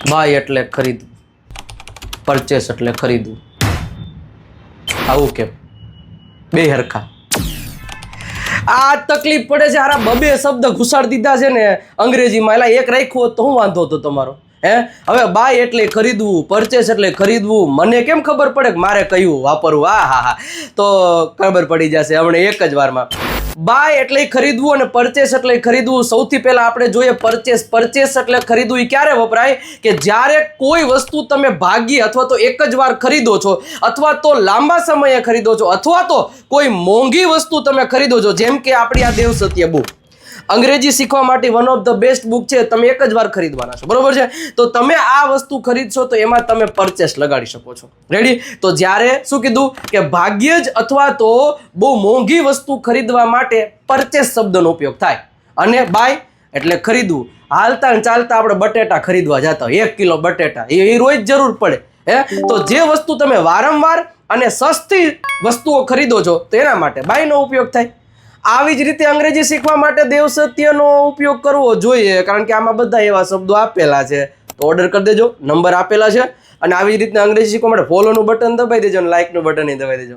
By એટલે ખરીદવું, purchase એટલે ખરીદવું. આવું કેમ? બે હરખા. આ તકલીફ પડે છે. આરા બબે શબ્દ ઘુસાડી દીધા છે ને અંગ્રેજીમાં. એલા એક રાખ્યો હોત તો શું વાંધો હતો તમારો? હવે બાય એટલે ખરીદવું, પરચેસ એટલે ખરીદવું. મને કેમ ખબર પડે કે મારે કયું વાપરવું? હા, તો ખબર પડી જશે હમણાં એક જ વારમાં. બાય એટલે ખરીદવું અને પરચેસ એટલે ખરીદવું. સૌથી પહેલા આપણે જોઈએ પરચેસ. પરચેસ એટલે ખરીદવું એ ક્યારે વપરાય? કે જ્યારે કોઈ વસ્તુ તમે ભાગી અથવા તો એક જ વાર ખરીદો છો, અથવા તો લાંબા સમયે ખરીદો છો, અથવા તો કોઈ મોંઘી વસ્તુ તમે ખરીદો છો. જેમ કે આપણી આ દેવ સત્ય બુક, અંગ્રેજી શીખવા માટે one of the best book છે. તમે એક જ વાર ખરીદવાના છો, બરોબર છે? તો તમે આ વસ્તુ ખરીદશો તો એમાં તમે પરચેસ લગાડી શકો છો. રેડી? તો જ્યારે શું કીધું કે ભાગ્યે જ અથવા તો બહુ મોંઘી વસ્તુ ખરીદવા માટે પરચેસ શબ્દનો ઉપયોગ થાય. અને બાય એટલે ખરીદવું. હાલતા ને ચાલતા આપણે બટેટા ખરીદવા જતા હોય, 1 કિલો બટેટા એ રોજ જરૂર પડે. તો જે વસ્તુ તમે વારંવાર અને સસ્તી વસ્તુઓ ખરીદો છો તો એના માટે બાયનો ઉપયોગ થાય. આવી જ રીતે અંગ્રેજી શીખવા માટે દેવ સત્યનો ઉપયોગ કરવો જોઈએ, કારણ કે આમાં બધા એવા શબ્દો આપેલા છે. તો ઓર્ડર કરી દેજો, નંબર આપેલા છે. અને આવી જ રીતના અંગ્રેજી શીખવા માટે ફોલોનું બટન દબાઈ દેજો અને લાઇકનું બટન દબાઈ દેજો.